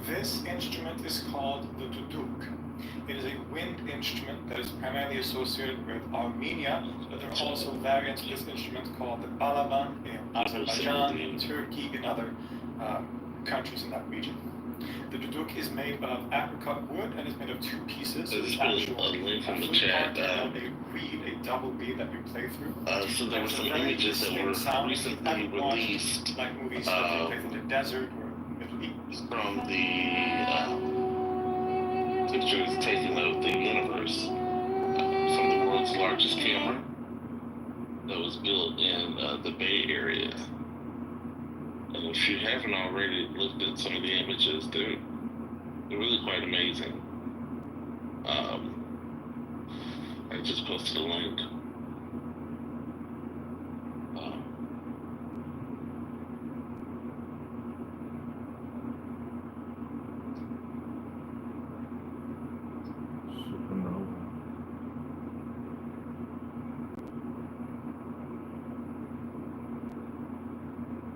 This instrument is called the duduk. It is a wind instrument that is primarily associated with Armenia, but there are also variants of this instrument called the balaban in Azerbaijan, in Turkey, and other countries in that region. The duduk is made of apricot wood and is made of two pieces. There's a link in the chat. A reed, a double beat that you play through. So there were some images that were recently released like movies that take place in the desert or Middle East. From the pictures taken of the universe from the world's largest camera that was built in the Bay Area. And if you haven't already looked at some of the images, they're really quite amazing. I just posted a link.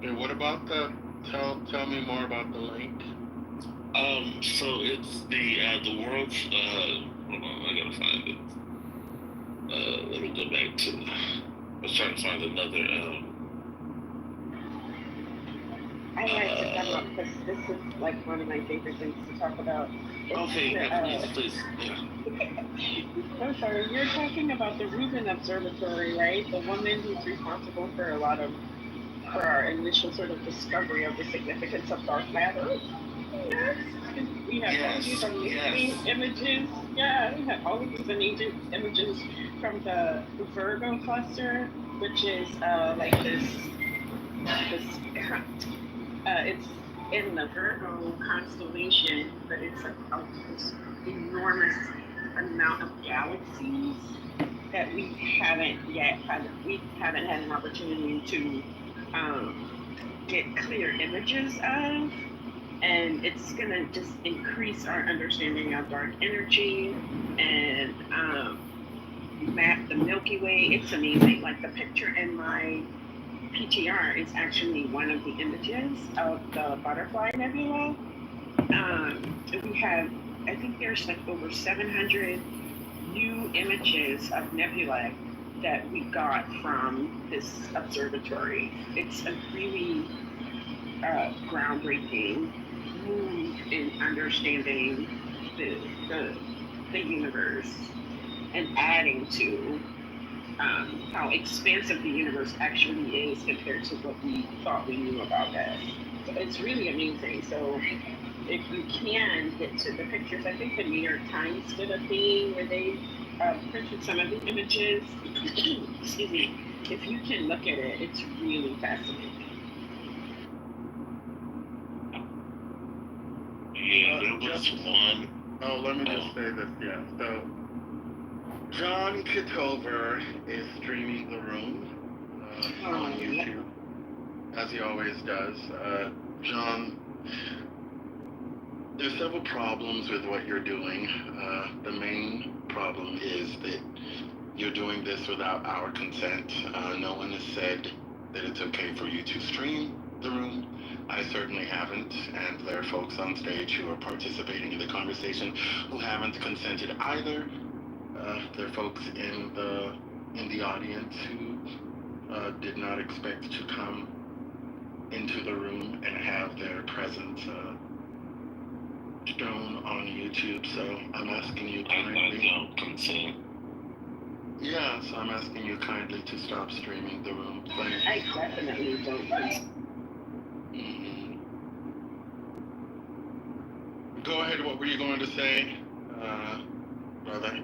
And what about the? Tell me more about the link. So it's the world's. Hold on, I gotta find it. Let me go back to. I was trying to find another. I like to talk about because this is like one of my favorite things to talk about. Okay, please. Yeah. I'm sorry, you're talking about the Rubin Observatory, right? The woman who's responsible for for our initial sort of discovery of the significance of dark matter. Yes. We have all these amazing images. Yeah, we have all of these amazing images from the Virgo cluster, which is like this. It's in the Virgo constellation, but it's this enormous amount of galaxies that we haven't had an opportunity to get clear images of, and it's gonna just increase our understanding of dark energy and map the Milky Way. It's amazing. Like the picture in my PTR is actually one of the images of the Butterfly Nebula. We have, I think there's like over 700 new images of nebulae that we got from this observatory. It's a really groundbreaking move in understanding the universe and adding to how expansive the universe actually is compared to what we thought we knew about that. So it's really amazing. So if you can get to the pictures, I think the New York Times did a thing where they printed some of the images. Excuse me. If you can look at it, it's really fascinating. Yeah, there was one. Oh, let me just say this. Yeah. So John Kitover is streaming the room on YouTube, as he always does. John, there's several problems with what you're doing. The main problem is that you're doing this without our consent. No one has said that it's okay for you to stream the room. I certainly haven't, and there are folks on stage who are participating in the conversation who haven't consented either. There are folks in the audience who did not expect to come into the room and have their presence shown on YouTube. So I'm asking you kindly. I don't consent. Yeah, so I'm asking you kindly to stop streaming the room, please. I definitely don't consent. Go ahead. What were you going to say, brother?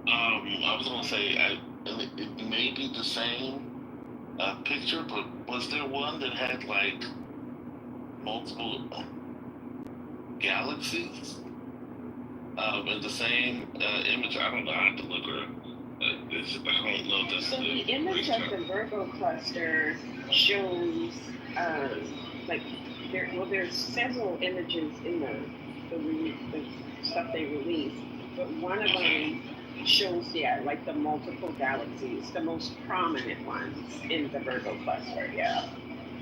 I was gonna say it may be the same picture, but was there one that had like multiple galaxies in the same image? I don't know. I have to look at it. I don't know. That's so the image of the Virgo cluster shows there's several images in the stuff they released, but one of them shows like the multiple galaxies, the most prominent ones in the Virgo cluster. Yeah.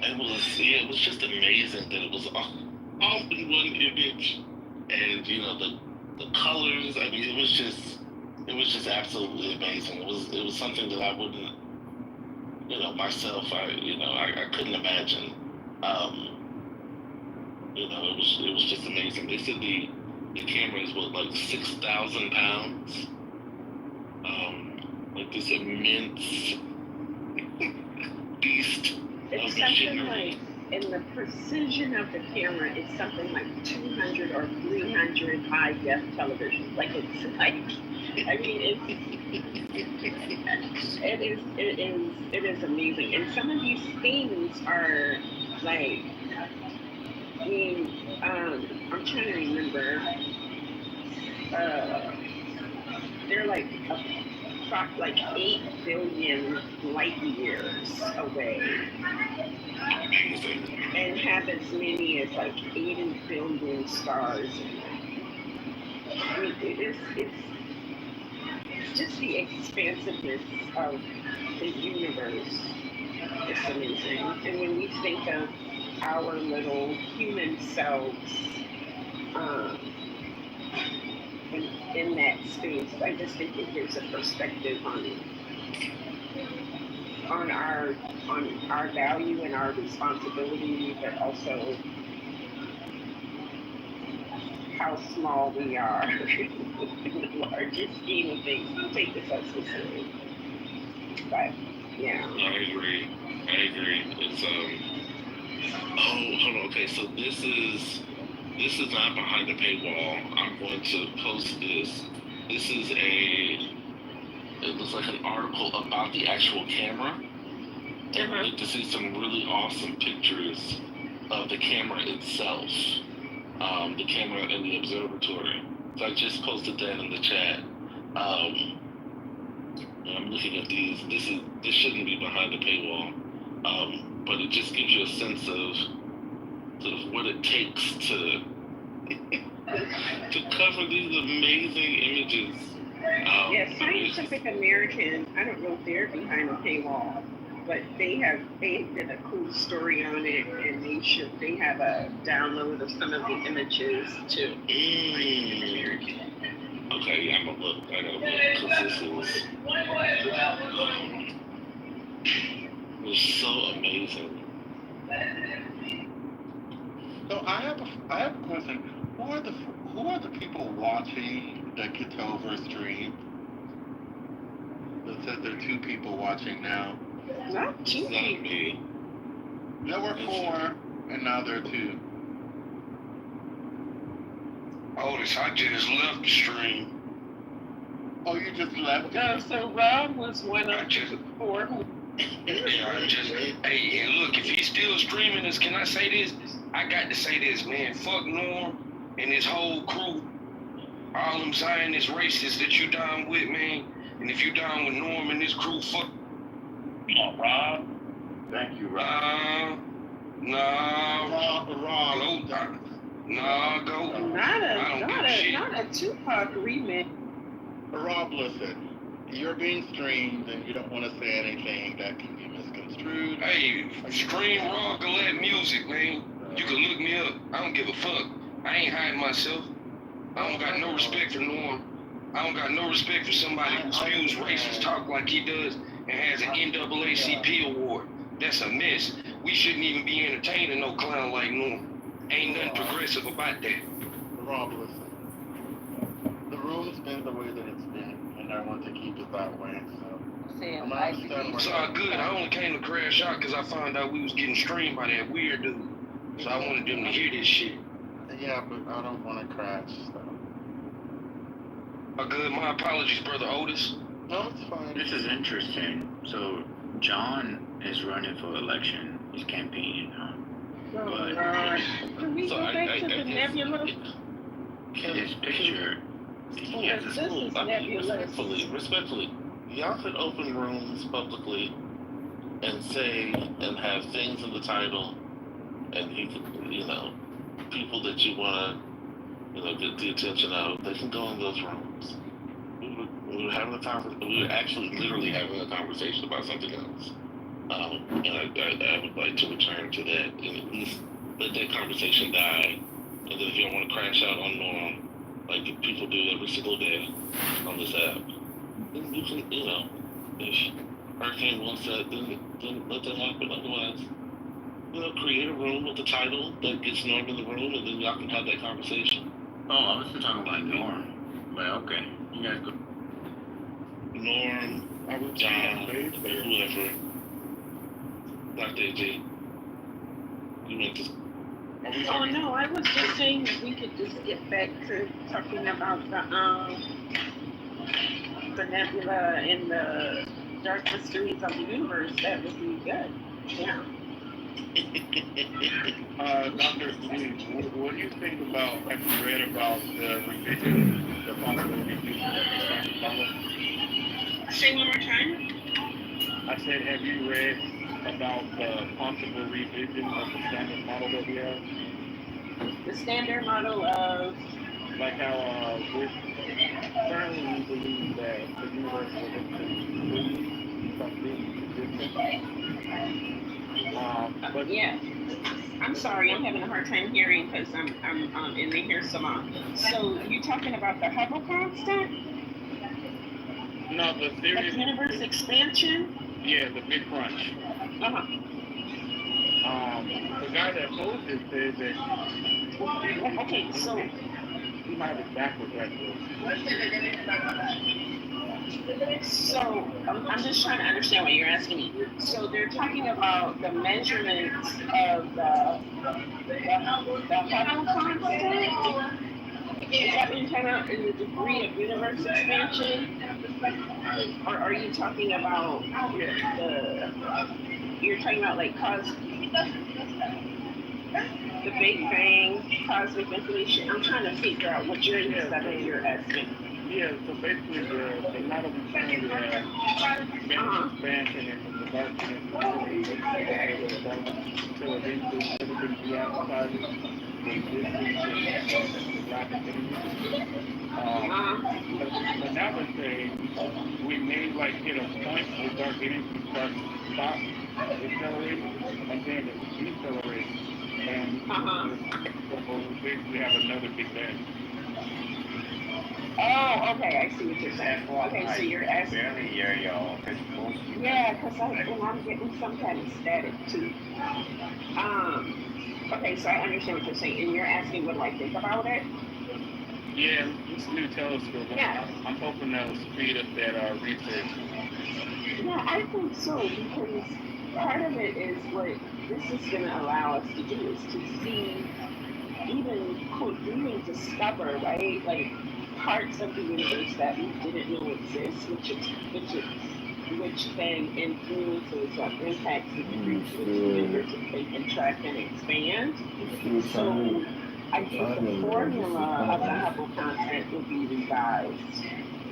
It was just amazing that it was all in one image, and the colors. I mean, it was just absolutely amazing. It was something that I wouldn't, myself. I couldn't imagine. It was just amazing. They said the camera is like 6,000 pounds. Like this immense beast. It's something like, and the precision of the camera is something like 200 or 300 high def television. Like it's like, I mean, it is amazing. And some of these things are like, I mean, I'm trying to remember. They're like 8 billion light years away, and have as many as like 80 billion stars. I mean, it's just the expansiveness of the universe. It's amazing. And when we think of our little human selves in that space, I just think it gives a perspective on our value and our responsibility, but also how small we are in the larger scheme of things. We take this as seriously. But yeah. I agree. It's hold on. Okay, so this is not behind the paywall. I'm going to post this. This is it looks like an article about the actual camera. And we get to see some really awesome pictures of the camera itself. The camera in the observatory. So I just posted that in the chat. And I'm looking at these. This shouldn't be behind the paywall. But it just gives you a sense of sort of what it takes to cover these amazing images. Scientific American, I don't know if they're behind the paywall, but they did a cool story on it, and they have a download of some of the images too. Okay, yeah, I'm gonna look. I gotta look, because this was so amazing. So I have a question. Who are the people watching the Kitover stream? It says there are 2 people watching now. Not 2 people. Me. There were 4, and now there are 2. Otis, I just left the stream. Oh, you just left? No, so Rob was one of the 4 who. Hey, and look, if he's still streaming this, can I say this? I got to say this, man. Fuck Norm and his whole crew. All them Zionist racists that you down with, man. And if you down with Norm and his crew, fuck. Come on, Rob. Thank you, Rob. Rob. Go. Not a Tupac remix. Rob, listen. You're being streamed, and you don't want to say anything that can be misconstrued. Hey, stream Raw Galette music, man. You can look me up. I don't give a fuck. I ain't hiding myself. I don't got no respect for Norm. I don't got no respect for somebody who spews racist talk like he does and has an NAACP award. That's a mess. We shouldn't even be entertaining no clown like Norm. Ain't nothing progressive about that. Rob, listen. The room's been the way that it's been, and I want to keep it that way, so. It's all good. I only came to crash out because I found out we was getting streamed by that weird dude. So I wanted them to hear this shit. Yeah, but I don't want to crash, so. Good. My apologies, Brother Otis. No, it's fine. This is interesting. So John is running for election. He's campaigning, huh? Can we go back to the nebula? His picture. He has This is nebulous. Respectfully, y'all could open rooms publicly and say and have things in the title, and he could, people that you want to, get the attention of, they can go in those rooms. We were having we were actually literally having a conversation about something else. And I would like to return to that and at least let that conversation die. And then if you don't want to crash out on Norm, like people do every single day on this app, then you can, if Hurricane wants that, then let that happen. Otherwise, create a room with the title that gets Norm in the room, and then y'all can have that conversation. Oh, I was talking about Norm. But okay, you guys go. Norm, John, whoever. Dr. AJ, you want to... Oh no, I was just saying that we could just get back to talking about the nebula and the dark mysteries of the universe. That would be good. Yeah. Dr. Lee, what do you think about, have you read about the revision, the possible revision of the standard model? Say one more time. I said, have you read about the possible revision of the standard model that we have? The standard model of... Like how currently we believe that the universe was infinite from being existent. But yeah. I'm sorry, I'm having a hard time hearing because I'm in the here salon. So you're talking about the Hubble constant? No, the theory. Like universe expansion? Yeah, the Big Crunch. The guy that posed it said that. Okay, so he might have it backwards, actually. So I'm just trying to understand what you're asking me. So they're talking about the measurements of the Hubble constant. Is that what you're talking about? In the degree of universe expansion, or are you talking about You're talking about like the Big Bang, cosmic inflation? I'm trying to figure out what you're asking. Yeah, so basically the model we currently have expansion and the dark energy so eventually everything deoxidizes with distance and rapid energy. But now let's say we may like hit a point where dark energy starts to stop accelerating and then it decelerates and we basically have another Big Bang. Oh, okay, I see what you're saying. Okay, so you're asking. Barely hear y'all. Yeah, because I'm getting some kind of static too. Okay, so I understand what you're saying, and you're asking what do I think about it? Yeah, this new telescope. Yeah. I'm hoping that'll speed up that research. Yeah, I think so, because part of it is what this is going to allow us to do is to see, even discover, right, like parts of the universe that we didn't know exist, which then influences or impacts the degree to which the universe can contract and expand. So I think the formula of the Hubble constant will be revised.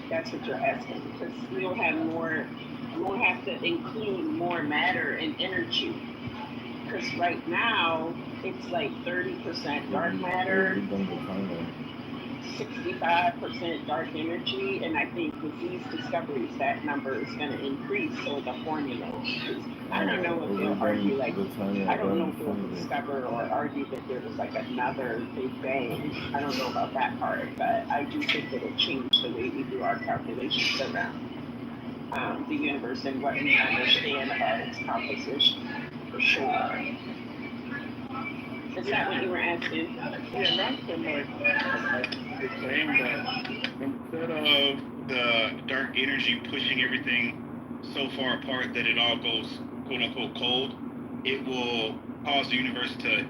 That's what you're asking, because we'll have to include more matter and energy. Because right now it's like 30% dark matter, 65% dark energy, and I think with these discoveries that number is going to increase. So the formula, I don't know if they'll argue I don't know if they'll discover or argue that there was like another Big Bang. I don't know about that part, but I do think that it'll change the way we do our calculations around the universe and what we understand about its composition, for sure. Is that what you were asking? Yeah, not so much the same, but instead of the dark energy pushing everything so far apart that it all goes quote-unquote cold, it will cause the universe to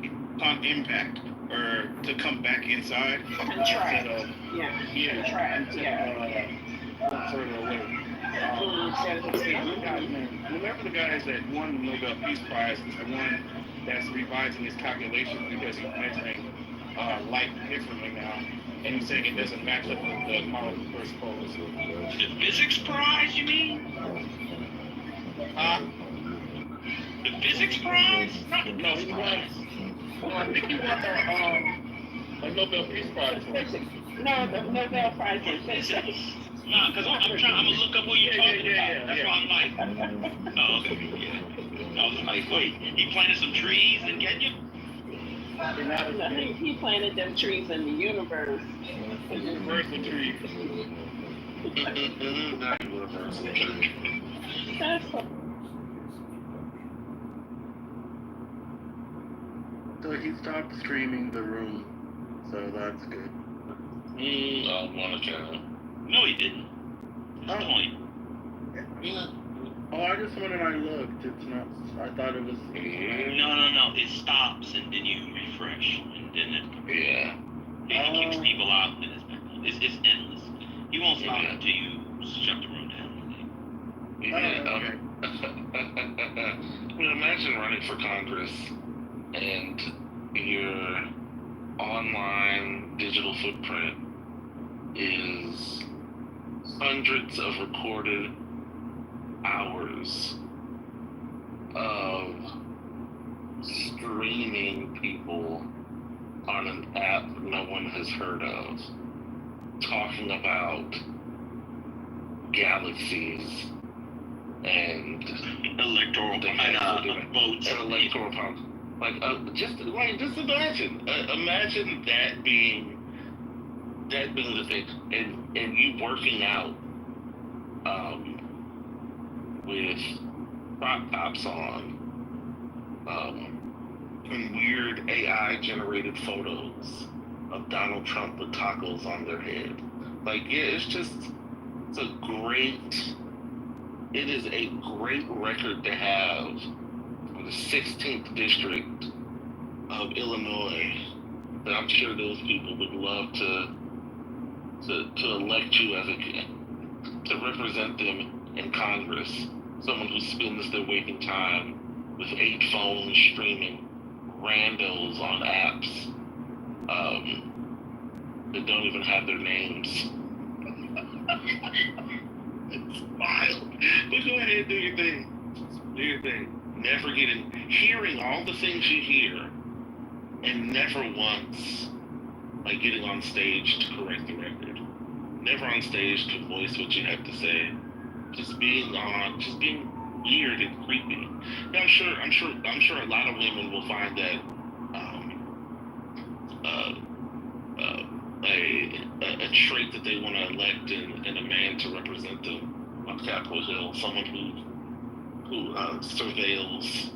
impact or to come back inside instead of some sort of way. Remember the guys that won the Nobel Peace Prize is the one that's revising his calculations because he's measuring light differently now, and he's saying it doesn't match up with the model he first posed. The physics prize, you mean? The physics prize? Not the No, he won. Well, I think he won a Nobel Peace Prize. No, the Nobel Prize in Physics. Nah, because I'm gonna look up what you're talking about. That's why I'm like, oh, okay, I was like, wait, he planted some trees in Kenya? No, he planted them trees in the universe. Universal trees. That's So he stopped streaming the room, so that's good. Monica. No, he didn't. What's the point? Oh, I just went and I looked. It's not. I thought it was. No. It stops and then you refresh and then Yeah. it kicks people out and it's back on. It's endless. He won't stop Yeah. until you shut the room down. Yeah. Well, imagine running for Congress and your online digital footprint is hundreds of recorded hours of streaming people on an app no one has heard of, talking about galaxies and Electoral votes. and electoral politics. Just imagine, imagine that being the thing, and you working out with crop tops on, and weird AI generated photos of Donald Trump with tacos on their head. It is a great record to have from the 16th District of Illinois that I'm sure those people would love to elect you to represent them in Congress. Someone who spends their waking time with 8 phones streaming randos on apps that don't even have their names. It's wild. But go ahead, do your thing. Do your thing. Never hearing all the things you hear, and never once getting on stage to correct the record. Never on stage to voice what you have to say. Just being weird and creepy. Now, I'm sure a lot of women will find that a trait that they want to elect in a man to represent them on Capitol Hill, someone who surveils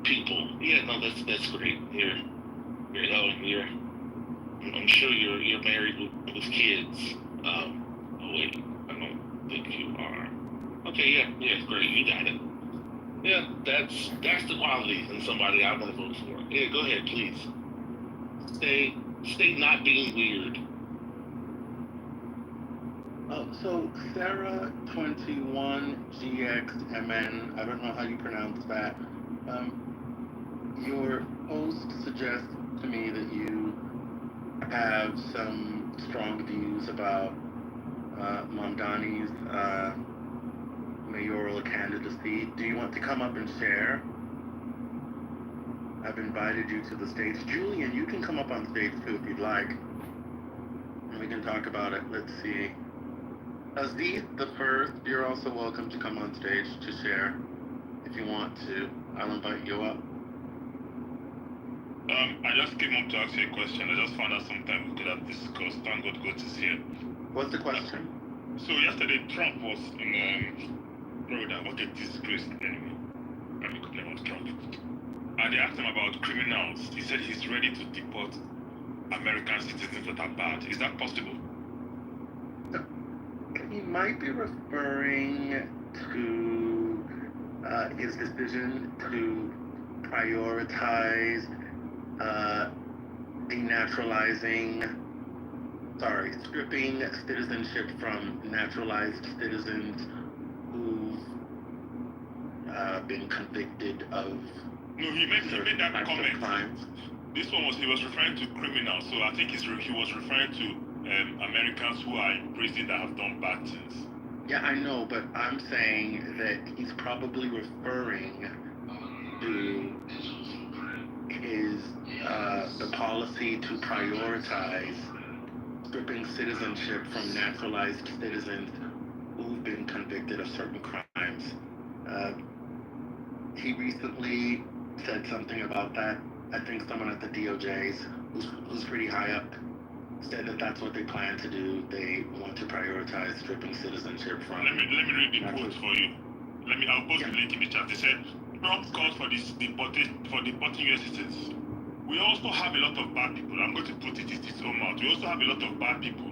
people. Yeah, no, that's great. I'm sure you're married with kids. Oh wait, I don't think you are. Okay, yeah, great, you got it. Yeah, that's the quality in somebody I want to vote for. Yeah, go ahead, please. Stay not being weird. So Sarah 21GXMN, I don't know how you pronounce that. Your post suggests to me that you have some strong views about Mamdani's mayoral candidacy. Do you want to come up and share? I've invited you to the stage. Julian, you can come up on stage too if you'd like. And we can talk about it. Let's see. Aziz the First, you're also welcome to come on stage to share if you want to. I'll invite you up. I just came up to ask you a question. I just found out sometime we could have discussed. Thank God God is here. What's the question? So yesterday Trump was in Florida. What a disgrace anyway. I'm a complaint about Trump. And they asked him about criminals. He said he's ready to deport American citizens that are bad. Is that possible? He might be referring to his decision to prioritize stripping citizenship from naturalized citizens who've been convicted of No, he made that comment. Crimes. This one he was referring to criminals. So I think he was referring to Americans who are in prison that have done bad things. Yeah, I know, but I'm saying that he's probably referring to his the policy to prioritize stripping citizenship from naturalized citizens who've been convicted of certain crimes. he recently said something about that. I think someone at the DOJ's, who's pretty high up, said that that's what they plan to do. They want to prioritize stripping citizenship from. Let me read the quote for you. I'll post the link in the chat. They said Trump calls for deporting US citizens. We also have a lot of bad people. I'm going to put it in his own mouth. We also have a lot of bad people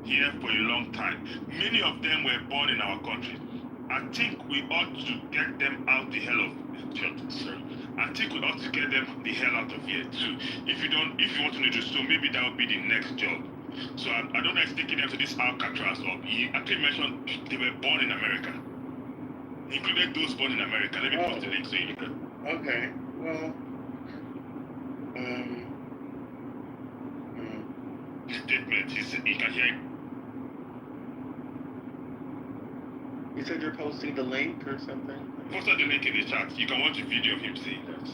here for a long time. Many of them were born in our country. I think we ought to get them out the hell of sorry. I think we ought to get them the hell out of here too. If you want to do so, maybe that would be the next job. So I don't like taking them to this Alcatraz or he actually mentioned they were born in America. Included those born in America. Let me post the link so you can. Okay. Well, statement. He can hear it. You said you're posting the link or something? Posted the link in the chat. You can watch a video of him saying that.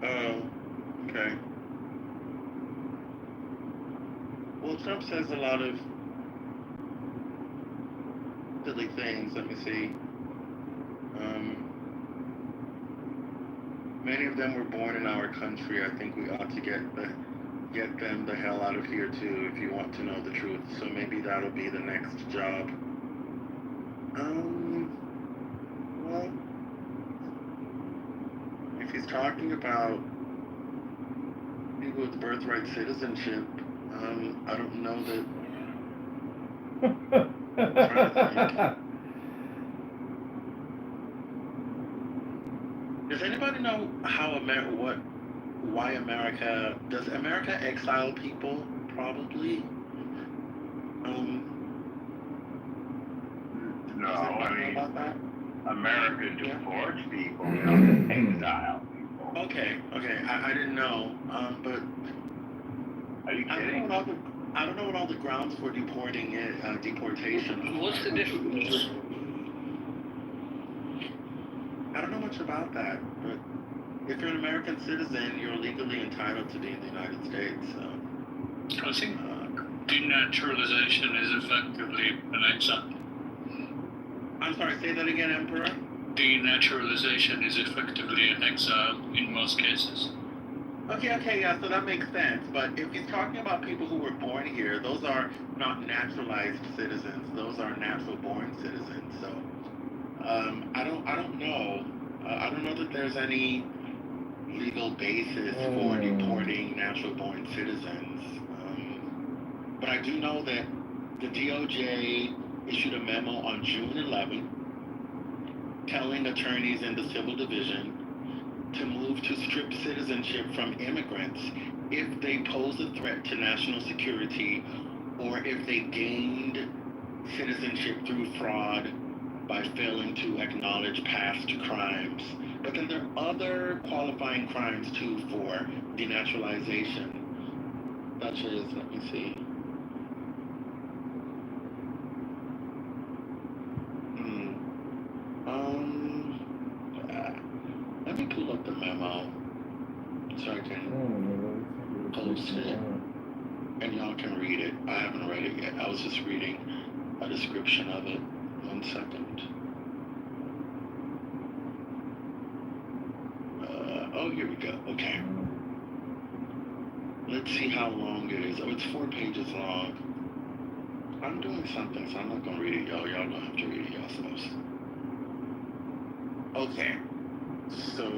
Oh, okay. Well, Trump says a lot of silly things. Let me see. Many of them were born in our country. I think we ought to get them the hell out of here too, if you want to know the truth. So maybe that'll be the next job. Well, if he's talking about people with birthright citizenship, I don't know that. Does anybody know why America does America exile people? Probably. No, I mean, America deports people, they don't exile people. Okay. I didn't know. But are you kidding? I don't know what all the grounds for deportation. What's the difference? I don't know much about that, but if you're an American citizen, you're legally entitled to be in the United States. So. I think denaturalization is effectively an exile. I'm sorry, say that again, Emperor? Denaturalization is effectively an exile in most cases. Okay, yeah, so that makes sense. But if he's talking about people who were born here, those are not naturalized citizens. Those are natural-born citizens. So I don't know. I don't know that there's any legal basis for deporting natural-born citizens. But I do know that the DOJ issued a memo on June 11 telling attorneys in the Civil Division to move to strip citizenship from immigrants if they pose a threat to national security or if they gained citizenship through fraud by failing to acknowledge past crimes. But then there are other qualifying crimes too for denaturalization, such as, let me see. Let me pull up the memo so I can post it and y'all can read it. I haven't read it yet. I was just reading a description of it. 1 second. Oh, here we go. Okay. Let's see how long it is. Oh, it's 4 pages long. I'm doing something, so I'm not going to read it, y'all. Y'all going to have to read it yourselves. Okay. So,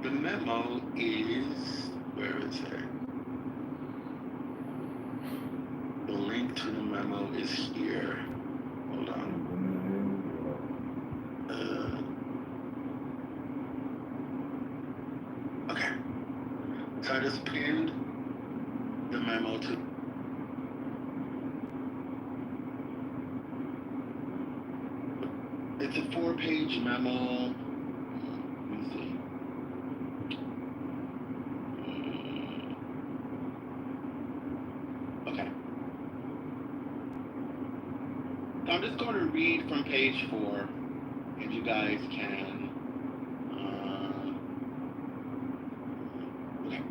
the memo is, where is it? The link to the memo is here. Hold on. Okay. So I just pinned the memo to. It's a 4-page memo. I'm just going to read from page 4, and you guys can. Okay.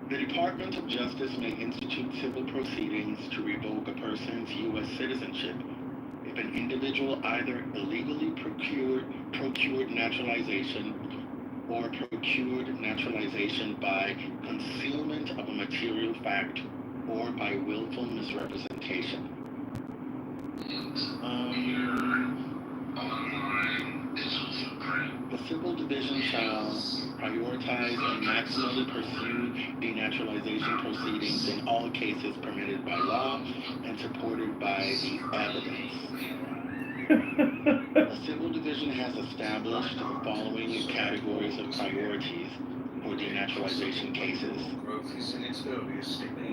The Department of Justice may institute civil proceedings to revoke a person's U.S. citizenship if an individual either illegally procured naturalization or procured naturalization by concealment of a material fact or by willful misrepresentation. The Civil Division shall prioritize and maximally pursue denaturalization proceedings in all cases permitted by law and supported by the evidence. The Civil Division has established the following categories of priorities for denaturalization cases.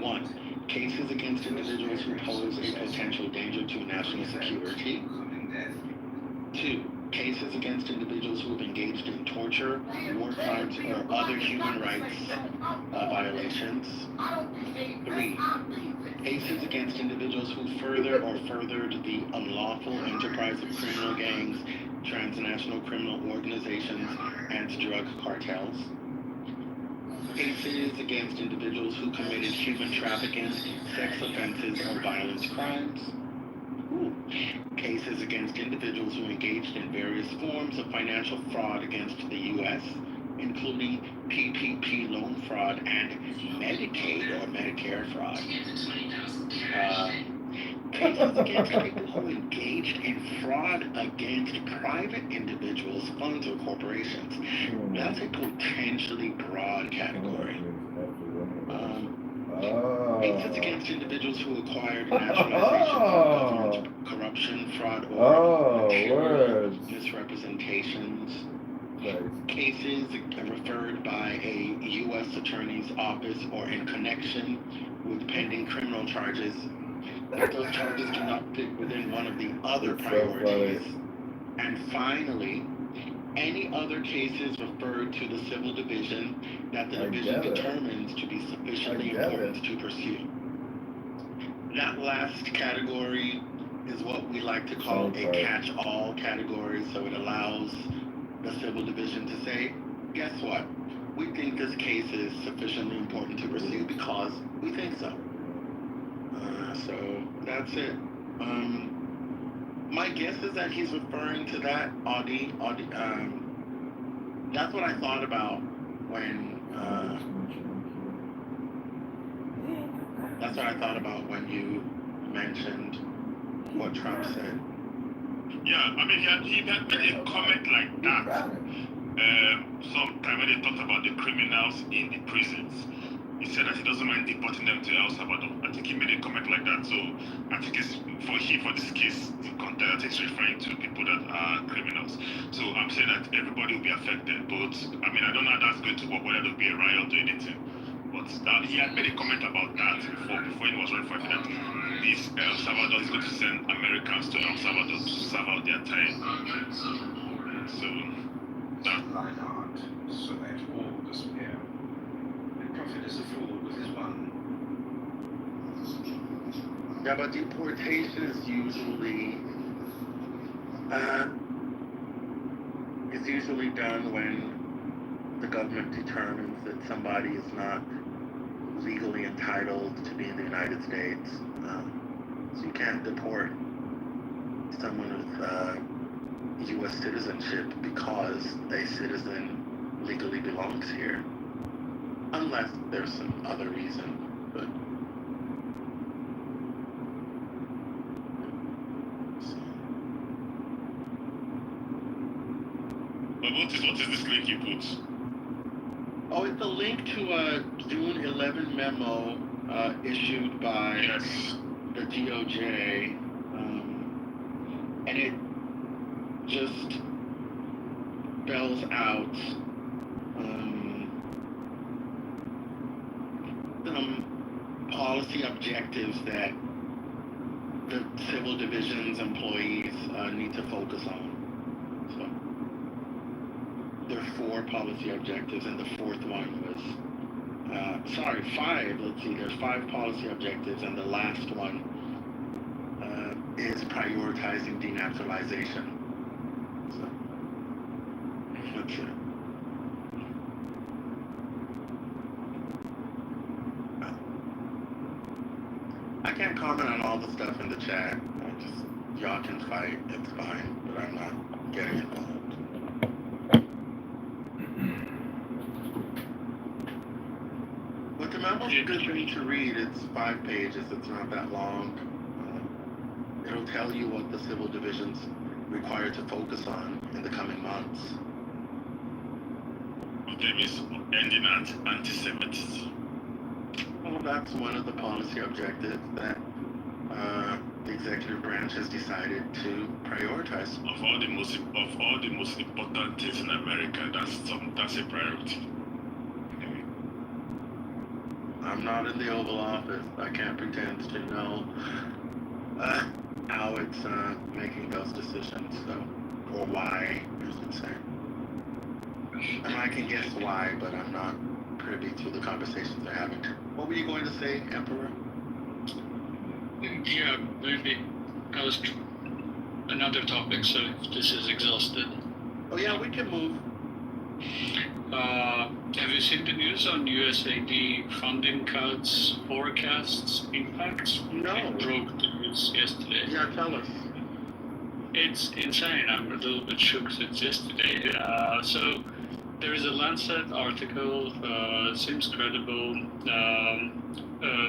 1. Cases against individuals who pose a potential danger to national security. 2. Cases against individuals who have engaged in torture, war crimes, or other human rights violations. 3. Cases against individuals who further or furthered the unlawful enterprise of criminal gangs, transnational criminal organizations, and drug cartels. Cases against individuals who committed human trafficking, sex offenses, or violent crimes. Cases against individuals who engaged in various forms of financial fraud against the U.S., including PPP loan fraud and Medicaid or Medicare fraud. Cases against people who engaged in fraud against private individuals, funds, or corporations. That's a potentially broad category. Cases against individuals who acquired naturalization from government corruption, fraud, or material misrepresentations. Cases referred by a U.S. Attorney's Office or in connection with pending criminal charges, if those charges do not fit within one of the other priorities. And finally, any other cases referred to the Civil Division that the Division determines to be sufficiently important to pursue. That last category is what we like to call a catch-all category, so it allows the Civil Division to say, guess what? We think this case is sufficiently important to pursue because we think so. So that's it. My guess is that he's referring to that Audi. That's what I thought about when. That's what I thought about when you mentioned what Trump said. Yeah, I mean, he had made a comment like that sometime when he talked about the criminals in the prisons. He said that he doesn't mind deporting them to El Salvador. I think he made a comment like that. So I think it's for this case, the content, I think it's referring to people that are criminals. So I'm saying that everybody will be affected. But I mean, I don't know how that's going to work, whether there'll be a riot or anything. But he had made a comment about that before he was running for president. This El Salvador is going to send Americans to El Salvador to serve out their time. So that. So that all disappear. The prophet is a fool with his one. Yeah, but deportation is usually done when the government determines that somebody is not legally entitled to be in the United States. So you can't deport someone with U.S. citizenship because a citizen legally belongs here, unless there's some other reason. But what is this link you put? Oh, it's a link to a June 11 memo issued by the DOJ, and it just spells out some policy objectives that the Civil Division's employees need to focus on. So there are 4 policy objectives, and the 4th one was, 5. Let's see, there's 5 policy objectives, and the last one is prioritizing denaturalization. So that's it. I can't comment on all the stuff in the chat. I just y'all can fight, it's fine, but I'm not getting involved. But the memo's a good thing to read. It's 5 pages. It's not that long. It'll tell you what the civil division's required to focus on in the coming months. There is ending anti-Semitism. Well, that's one of the policy objectives that the executive branch has decided to prioritize. Of all the most important things in America, that's a priority. I'm not in the Oval Office. I can't pretend to know how it's making those decisions, or why, I should say. And I can guess why, but I'm not privy to the conversations they're having. What were you going to say, Emperor? Yeah, maybe I was another topic, so if this is exhausted. Oh yeah, we can move. Have you seen the news on USAID funding cuts, forecasts, impacts? No. It broke the news yesterday. Yeah, tell us. It's insane. I'm a little bit shook since yesterday. So there is a Lancet article, seems credible.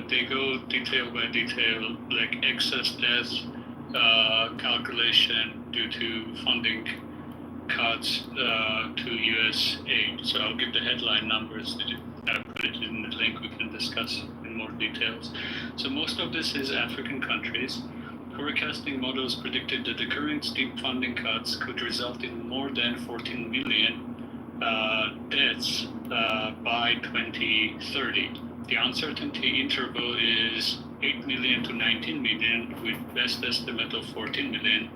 They go detail by detail, like excess death calculation due to funding cuts to U.S. aid. So I'll give the headline numbers. I'll put it in the link. We can discuss in more details. So most of this is African countries. Forecasting models predicted that the current steep funding cuts could result in more than 14 million deaths by 2030. The uncertainty interval is 8 million to 19 million, with best estimate of 14 million.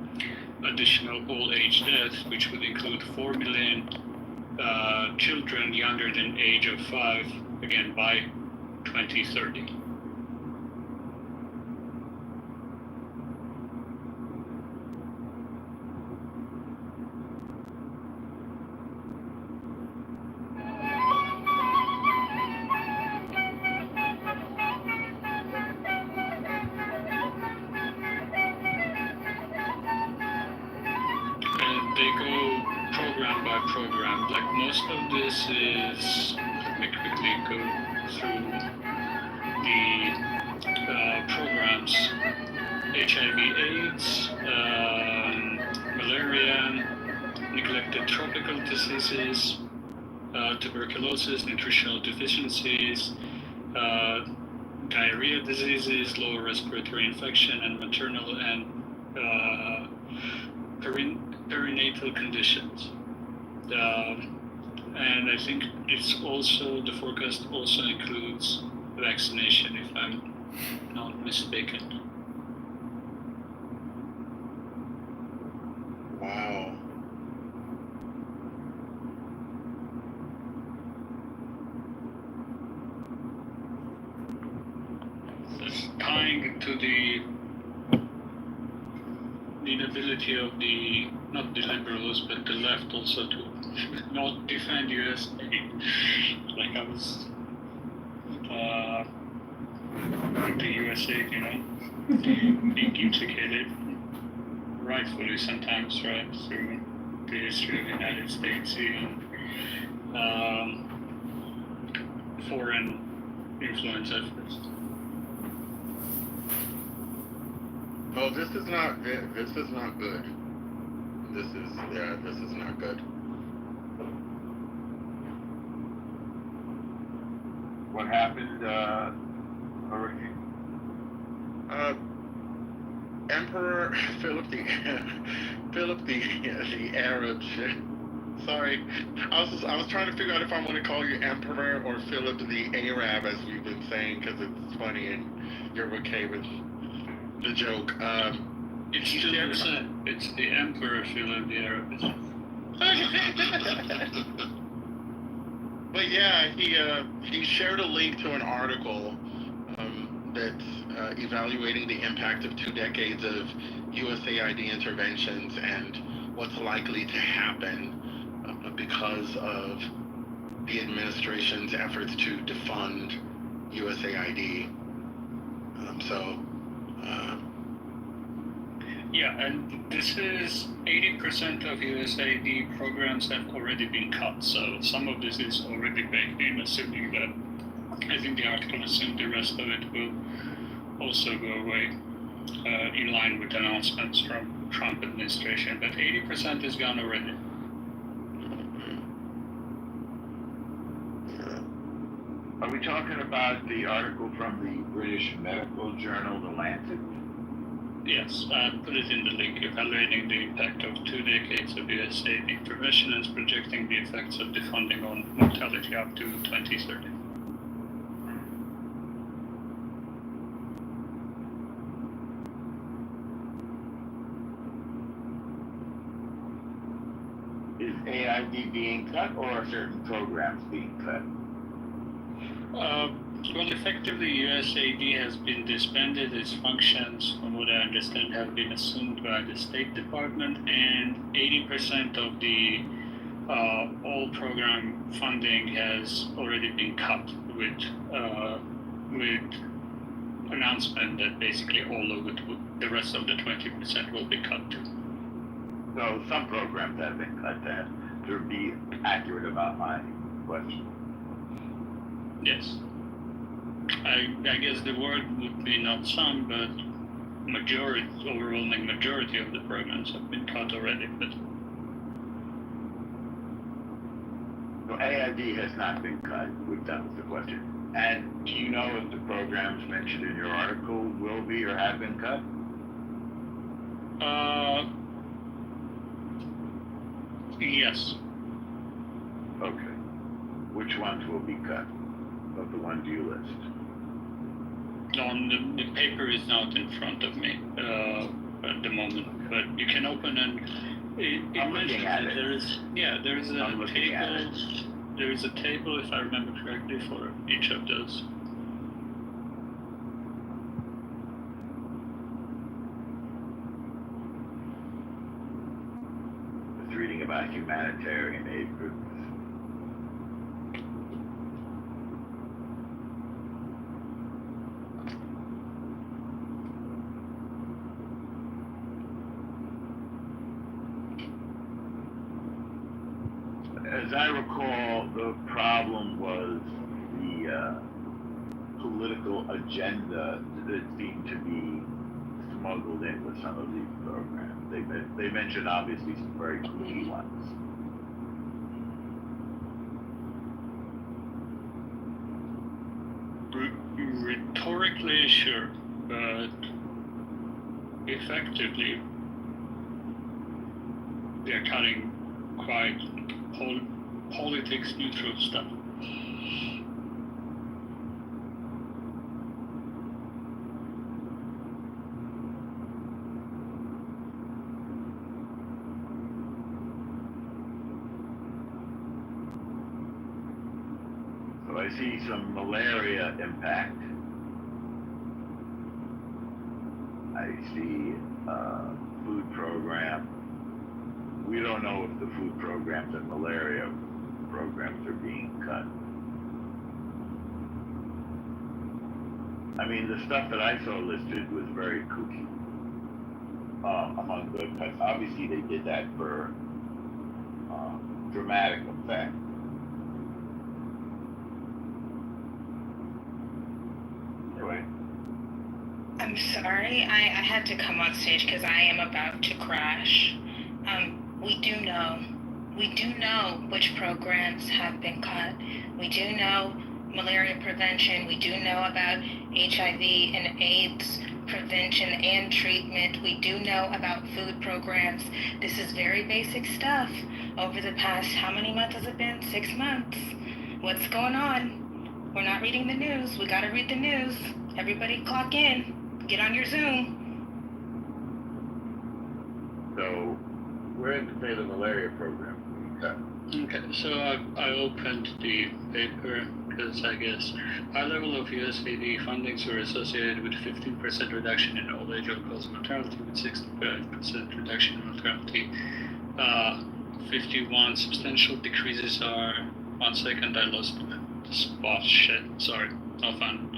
Additional old age deaths, which would include 4 million children younger than age of 5, again by 2030. They go program by program. Like most of this is, let me quickly go through the programs: HIV/AIDS, malaria, neglected tropical diseases, tuberculosis, nutritional deficiencies, diarrhea diseases, lower respiratory infection, and maternal and perinatal conditions. And I think it's also, the forecast also includes vaccination, if I'm not mistaken. Wow. Tying to the inability of the, not the liberals, but the left also to not defend US aid. Like I was with the US aid, being implicated, rightfully sometimes, right, through the history of the United States in foreign influence efforts. Oh, this is not good. This is not good. This is not good. What happened, Hurricane? Emperor Philip the Arab. Sorry, I was trying to figure out if I want to call you Emperor or Philip the Arab, as we've been saying, because it's funny and you're okay with the joke. It's still the same. It's the Emperor Philip the Arab. But yeah, he shared a link to an article that's evaluating the impact of 2 decades of USAID interventions and what's likely to happen because of the administration's efforts to defund USAID. Yeah, and this is 80% of USAID programs have already been cut. So some of this is already baked in, assuming that, I think the article assumed the rest of it will also go away in line with announcements from Trump administration. But 80% is gone already. Are we talking about the article from the British medical journal, The Lancet? Yes, I put it in the link, evaluating the impact of 2 decades of USAID intervention and projecting the effects of defunding on mortality up to 2030. Is AID being cut or are certain programs being cut? Well, effectively, USAID has been disbanded. Its functions, from what I understand, have been assumed by the State Department, and 80% of the all program funding has already been cut with announcement that basically all of it, the rest of the 20% will be cut too. So some programs have been cut then, to be accurate about my question. Yes. I guess the word would be not some, but overwhelming majority of the programs have been cut already. But So AID has not been cut, that was the question. And do you know if the programs mentioned in your article will be or have been cut? Yes. Okay. Which ones will be cut of the ones you list? The paper is not in front of me at the moment, but you can open and I'm looking at it. There is a table. There is a table, if I remember correctly, for each of those. It's reading about humanitarian aid groups. As I recall, the problem was the political agenda that seemed to be smuggled in with some of these programs. They mentioned obviously some very key ones. Rhetorically, sure, but effectively, they're cutting quite politics neutral stuff. So I see some malaria impact. I see food program. We don't know if the food programs and malaria programs are being cut. I mean, the stuff that I saw listed was very kooky. Among the cuts, obviously they did that for dramatic effect. Anyway. I'm sorry, I had to come on stage because I am about to crash. We do know which programs have been cut. We do know malaria prevention. We do know about HIV and AIDS prevention and treatment. We do know about food programs. This is very basic stuff. Over the past, how many months has it been? 6 months. What's going on? We're not reading the news. We gotta read the news. Everybody clock in. Get on your Zoom. So, where did they say the malaria program? Okay, so I opened the paper because I guess high level of USAID fundings were associated with 15% reduction in old age all-cause mortality, with 65% reduction in mortality. 51 substantial decreases are, 1 second, I lost the spot, shit, sorry, no fun.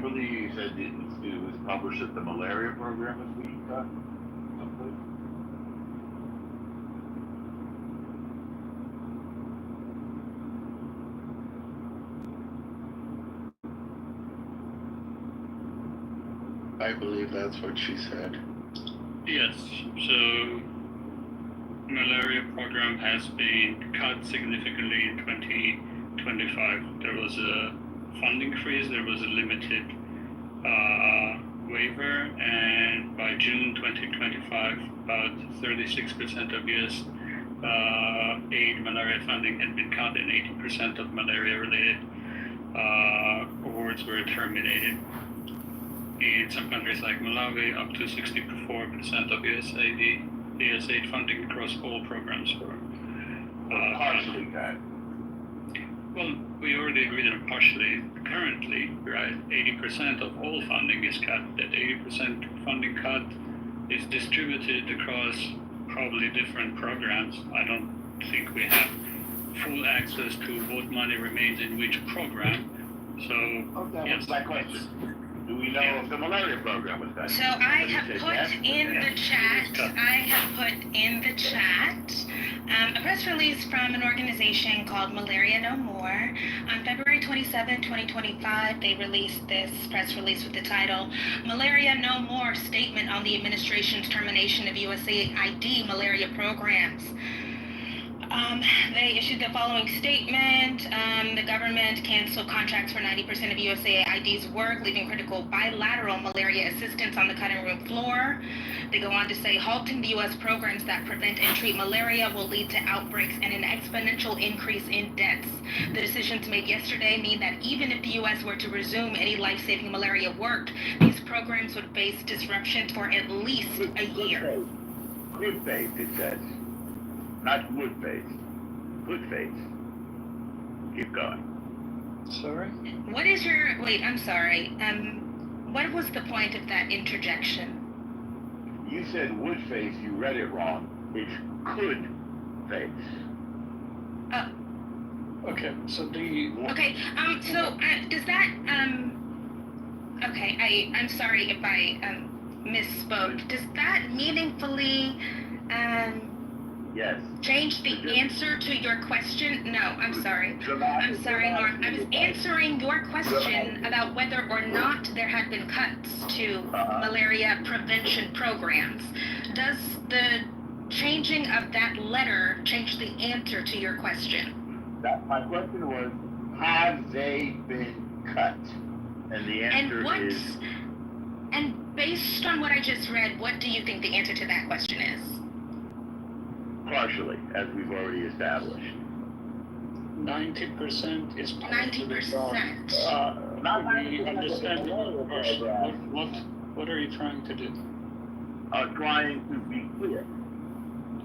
Kimberly, you said it was published that the malaria program is being cut. Someplace? I believe that's what she said. Yes, so malaria program has been cut significantly in 2025. There was a funding freeze, there was a limited waiver, and by June 2025, about 36% of US aid malaria funding had been cut, and 80% of malaria-related awards were terminated. In some countries like Malawi, up to 64% of USAID funding across all programs were partially cut. Well, we already agreed on partially. Currently, right, 80% of all funding is cut. That 80% funding cut is distributed across probably different programs. I don't think we have full access to what money remains in which program. So, Okay, yes. my question. Do we know if the malaria program was cut? So I have put in the chat, a press release from an organization called Malaria No More. On February 27, 2025, they released this press release with the title, Malaria No More Statement on the Administration's Termination of USAID Malaria Programs. They issued the following statement. The government canceled contracts for 90% of USAID's work, leaving critical bilateral malaria assistance on the cutting room floor. They go on to say, halting the U.S. programs that prevent and treat malaria will lead to outbreaks and an exponential increase in deaths. The decisions made yesterday mean that even if the U.S. were to resume any life-saving malaria work, these programs would face disruptions for at least a year. Good faith, it says. Not wood faith. Good faith. Keep going. Sorry? What is your, wait, I'm sorry. What was the point of that interjection? You said wood face, you read it wrong. It's could face. Okay, so Okay, does that, okay, I'm sorry if I, misspoke. Does that meaningfully, yes. change the answer to your question? No, I'm sorry. I'm sorry, Norm. I was answering your question about whether or not there had been cuts to malaria prevention programs. Does the changing of that letter change the answer to your question? My question was, have they been cut? And the answer is... And based on what I just read, what do you think the answer to that question is? Partially, as we've already established. 90% is partially 90%. We understand your question. What are you trying to do? Trying to be clear.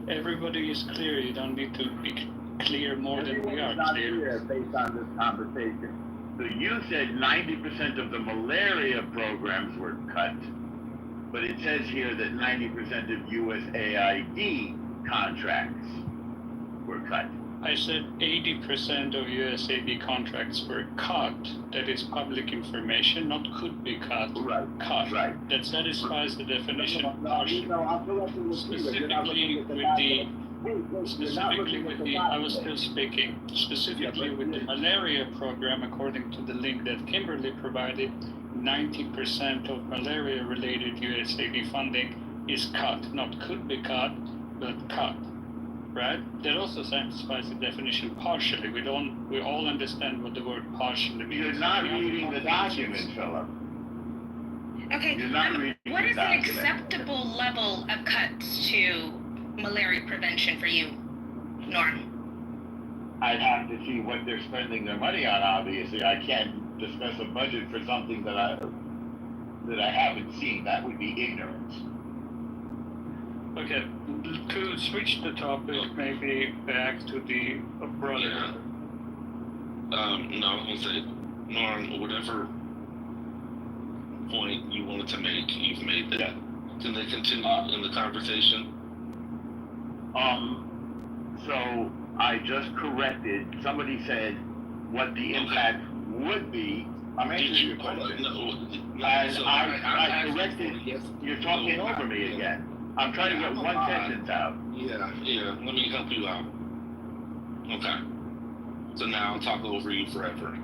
Everybody is clear. You don't need to be clear more than we are clear. Based on this conversation. So you said 90% of the malaria programs were cut, but it says here that 90% of USAID contracts were cut. I said 80% of USAID contracts were cut. That is public information, not could be cut. Right. Cut. Right. That satisfies the definition partially. I was still speaking. Specifically with the malaria program, according to the link that Kimberly provided, 90% of malaria-related USAID funding is cut. Not could be cut, but cut. Right? That also satisfies the definition partially. We all understand what the word partially means. You're not reading the document, Philip. Okay, what is an acceptable level of cuts to malaria prevention for you, Norm? I'd have to see what they're spending their money on, obviously. I can't discuss a budget for something that I haven't seen. That would be ignorance. Okay, to switch the topic, maybe back to the brother. Yeah. No, I was gonna say, Norm, whatever point you wanted to make, you've made that. Can they continue in the conversation? So I just corrected. Somebody said what the impact would be I'm answering your question. I corrected. You're talking over me again. I'm trying to get one sentence out. Yeah. Let me help you out. Okay. So now I'll talk over you forever.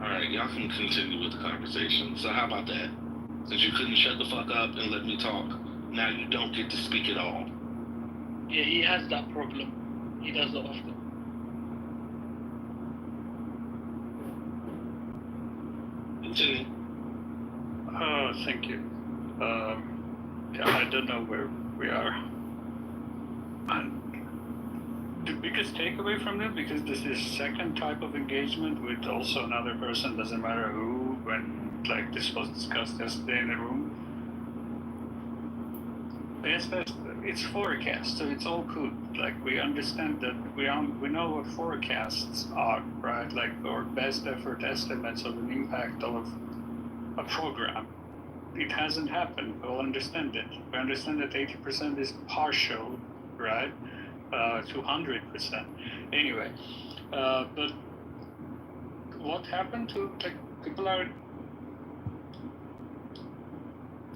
All right, y'all can continue with the conversation. So how about that? Since you couldn't shut the fuck up and let me talk, now you don't get to speak at all. Yeah, he has that problem. He does it often. Continue. Thank you. I don't know where we are. And the biggest takeaway from this, because this is second type of engagement with also another person, doesn't matter who, when like this was discussed yesterday in the room. It's forecast, so it's all good. Like we understand that we know what forecasts are, right? Like our best effort estimates of an impact of a program. It hasn't happened. We'll understand it. We understand that 80% is partial, right? To 100%. Anyway, but what happened to like people are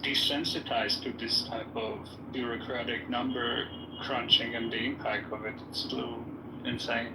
desensitized to this type of bureaucratic number crunching and the impact of it. It's a little insane.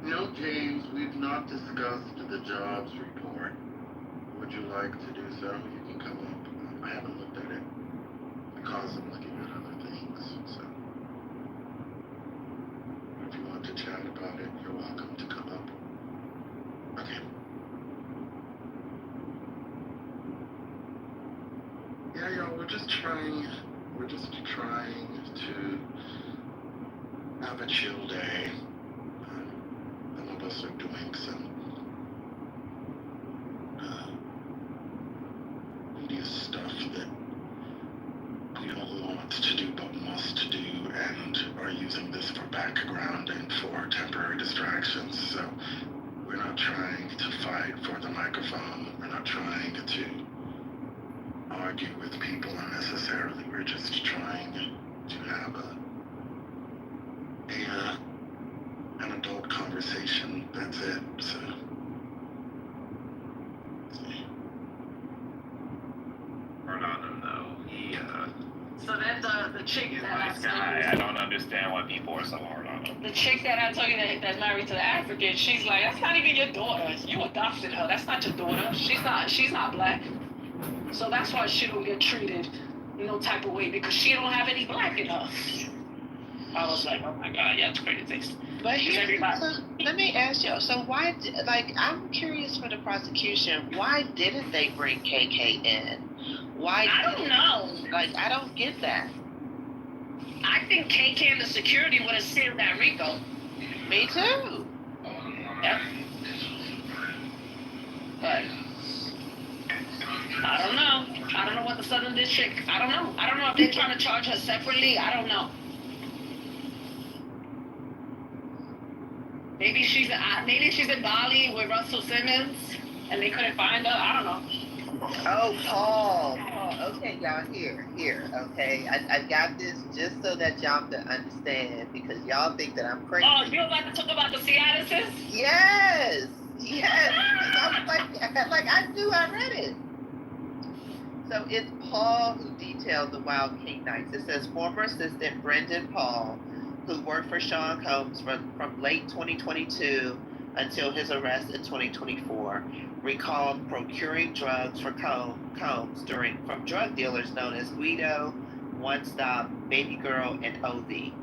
No, James, we've not discussed the jobs report. Would you like to do so? You can come up. I haven't looked at it because I'm looking at other things. So if you want to chat about it, you're welcome to come up. Okay. Yeah, we're just trying to have a chill day. Some of us are doing some media stuff that we don't want to do but must do, and are using this for background and for temporary distractions. So we're not trying to fight for the microphone. We're not trying to argue with people unnecessarily. We're just trying to have an adult conversation. That's it. So. So that's the chick that Nice guy. I don't understand why people are so hard on him. the chick that I told you that's married to the African, she's like, that's not even your daughter. You adopted her. That's not your daughter. She's not black. So that's why she don't get treated no type of way, because she don't have any black in her. I was like, oh my God, yeah, it's crazy. But so let me ask you, so why, I'm curious for the prosecution, why didn't they bring KK in? Why? I don't know. I don't get that. I think KK and the security would have sealed that RICO. Me too. Yep. But I don't know. I don't know what the Southern District, I don't know. I don't know if they're trying to charge her separately. I don't know. Maybe she's in Bali with Russell Simmons and they couldn't find her. I don't know. Oh, Paul. Okay, y'all, here, okay? I got this just so that y'all can understand, because y'all think that I'm crazy. Oh, you're about to talk about the Seattleists? Yes. I was like I knew I read it. So it's Paul who detailed the Wild King Nights. It says former assistant Brendan Paul, who worked for Sean Combs from late 2022 until his arrest in 2024, recalled procuring drugs for Combs from drug dealers known as Guido, One Stop, Baby Girl, and Ovi.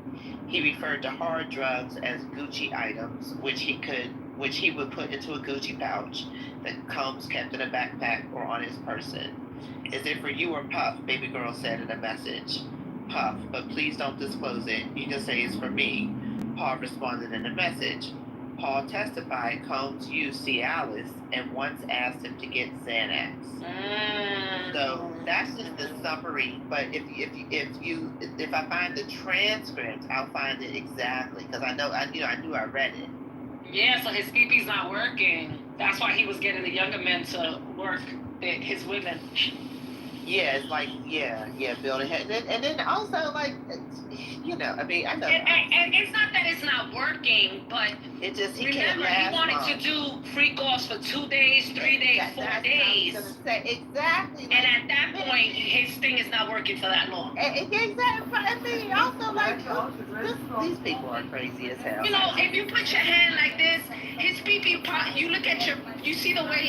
He referred to hard drugs as Gucci items, which he would put into a Gucci pouch that Combs kept in a backpack or on his person. Is it for you or Puff? Baby Girl said in a message. Puff, but please don't disclose it. You can say it's for me. Paul responded in a message. Paul testified Combs used Cialis and once asked him to get Xanax. So that's just the summary. But if I find the transcript, I'll find it exactly because I knew I read it. Yeah, so his PP's not working. That's why he was getting the younger men to work his women. Yeah, it's like building and then also like I know. And it's not that it's not working, but it just he remember can't he wanted long. to do freak offs for 2 days, 3 days, 4 days. I was gonna say exactly. And at that point, his thing is not working for that long. Exactly. I mean, also like these people are crazy as hell. You know, if you put your hand like this, his PP, you see the way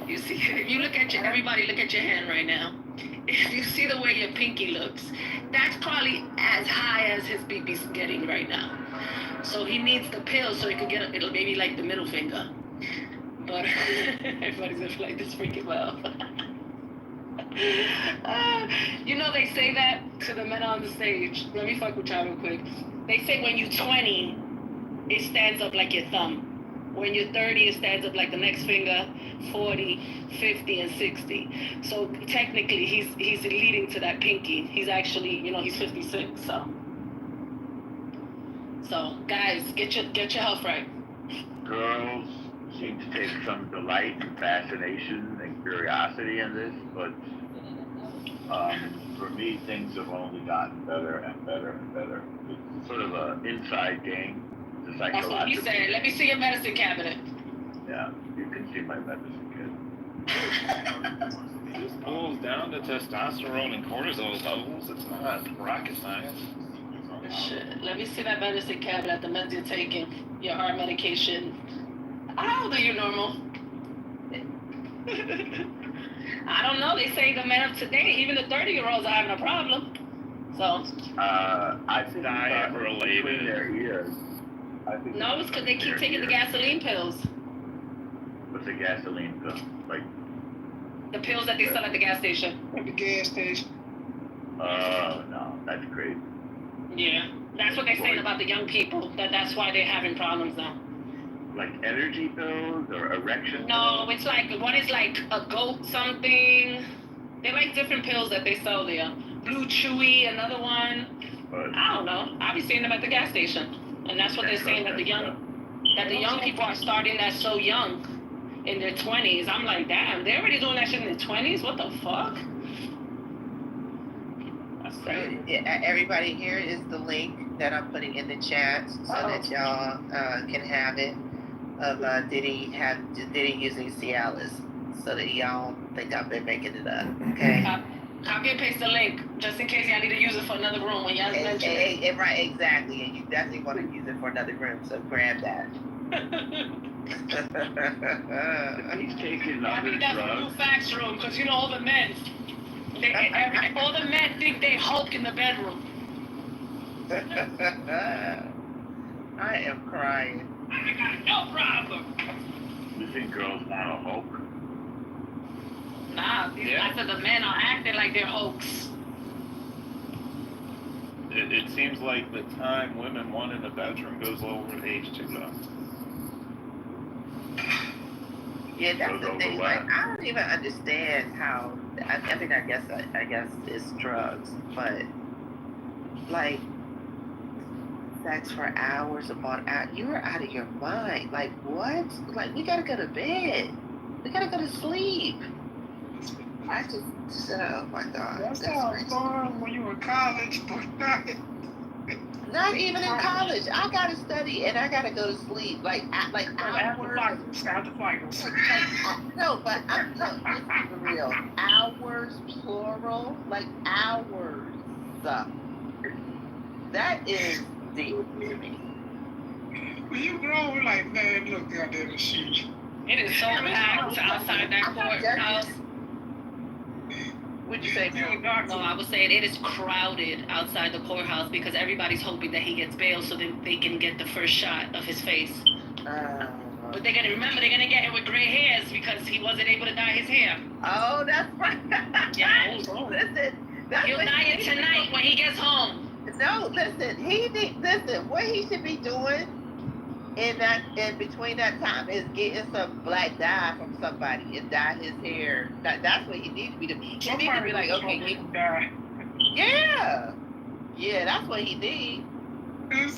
you see, if you look at everybody look at your hand right now. If you see the way your pinky looks, that's probably as high as his BP's getting right now. So he needs the pill so he could get it'll maybe like the middle finger. But everybody's gonna feel like this freaking well. They say that to the men on the stage. Let me fuck with y'all real quick. They say when you're 20, it stands up like your thumb. When you're 30, it stands up like the next finger, 40, 50, and 60. So technically, he's leading to that pinky. He's actually, he's 56. So guys, get your health right. Girls seem to take some delight and fascination and curiosity in this, but for me, things have only gotten better and better and better. It's sort of an inside game. That's what he said. Let me see your medicine cabinet. Yeah, you can see my medicine cabinet. Just pulls down the testosterone and cortisol levels. It's not rocket science. Shit. Let me see that medicine cabinet, the meds you're taking, your heart medication. How old are you, Normal? I don't know. They say the men of today, even the 30-year-olds are having a problem. So. I think diet related. Their ears. No, it's because they keep taking the gasoline pills. What's a gasoline pill? Like the pills that they sell at the gas station. At the gas station. Oh no, that's great. Yeah, that's what they're saying about the young people. That's why they're having problems now. Like energy pills or erection? No, it's like one is like a goat something. They're like different pills that they sell there. Blue Chewy, another one. I don't know. I'll be seeing them at the gas station. And that's what they're saying, that the young people are starting that so young, in their 20s. I'm like, damn, they're already doing that shit in their 20s? What the fuck? So, everybody, here is the link that I'm putting in the chat so that y'all can have it of Diddy using Cialis, so that y'all think I've been making it up, okay? Copy and paste the link, just in case y'all need to use it for another room when y'all mention it. Right, exactly, and you definitely want to use it for another room, so grab that. He's taking I mean, that's a new fax room, because all the men, all the men think they Hulk in the bedroom. I am crying. I got no problem. You think girls want a Hulk? Nah, these guys of the men are acting like they're Hulks. It seems like the time women want in the bedroom goes over age 2 though. Yeah, that's the thing. Like, I don't even understand how. I mean, I guess it's drugs, but like sex for hours upon hours. You are out of your mind. Like what? Like we gotta go to bed. We gotta go to sleep. I just oh my God. That's how fun when you were in college, but not. Not even in college. I gotta study and I gotta go to sleep. Like hours. After finals. No, but I'm look, let's be real. Hours plural, like hours. That is deep to me. When you grow, we're like, man, look out there, the sheet. It is so packed outside that courthouse. What'd you say? No, I was saying it is crowded outside the courthouse because everybody's hoping that he gets bail so that they can get the first shot of his face. But they're gonna get him with gray hairs because he wasn't able to dye his hair. Oh, that's right. Yeah. Listen, he'll dye it tonight when he gets home. No, listen, what he should be doing in between that time is getting some black dye from somebody and dye his hair. That's what he needs to be doing. He needs to be like, okay, yeah, that's what he needs.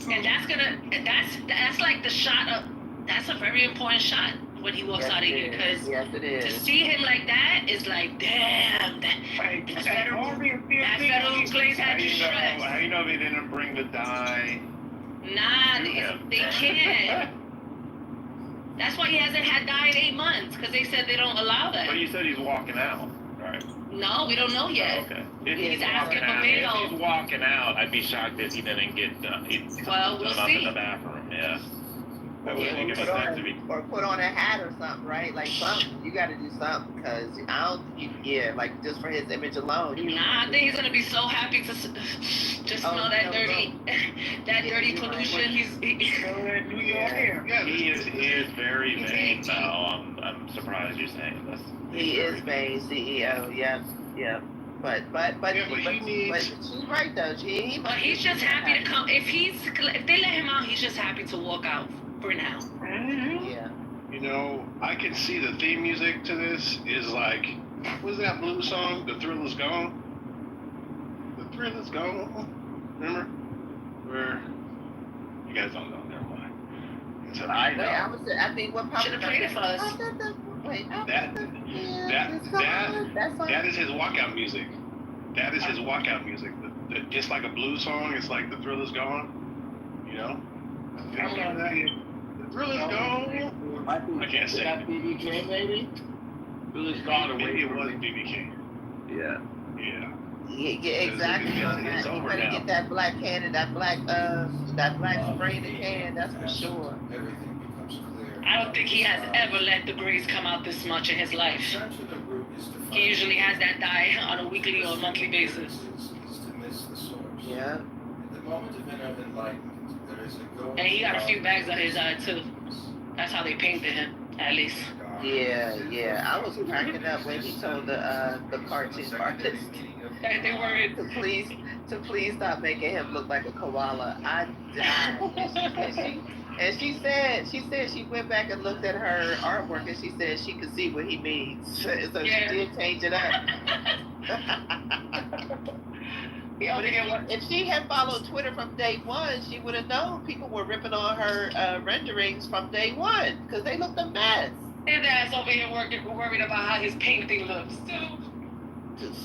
And that's like the shot of, that's a very important shot when he walks out of here, because to see him like that is like, damn, that federal place had you stressed. How you know they didn't bring the dye? Nah, they can't. That's why he hasn't had dye in 8 months, because they said they don't allow that. But you said he's walking out, right? No, we don't know yet. Okay. If he's asking for bail. If he's walking out, I'd be shocked if he didn't get well, we'll see. in the bathroom, yeah. That would make sense to me. Or put on a hat or something, right? Like something. You got to do something because I don't think like just for his image alone. Nah, I think he's gonna be so happy to just smell that dirty pollution. He's He is very vain now. I'm surprised you're saying this. He is vain, CEO. Yep. But she's right though. But he's just happy to come. If they let him out, he's just happy to walk out for now. Yeah. You know, I can see the theme music to this is like, what's that blues song? The Thrill Is Gone. The Thrill Is Gone. Remember? Where you guys don't know. Never mind. I know. I think what should have played it for us. That is his walkout music. That is his walkout music. It's like a blues song. It's like The Thrill Is Gone. You know? The Thrill Is Gone. I can't say. That BB King, maybe? Thrill Is Gone away. Maybe it was BB King. Yeah. Yeah, exactly. It's over better now. get that black can and that black spray in the can. That's for sure. Everything becomes clear. I don't think he has ever let the grays come out this much in his life. He usually has that dye on a weekly or monthly basis. Yeah. In the moment of inner enlightenment, there is a goal. And he got a few bags on his eye too. That's how they painted him, at least. Yeah. I was cracking up when he told the cartoon artist they worried to please stop making him look like a koala. I died. And she said she went back and looked at her artwork and she said she could see what he means. So she did change it up. But if she had followed Twitter from day one, she would have known people were ripping on her renderings from day one because they looked a mess. His ass over here worried about how his painting looks too.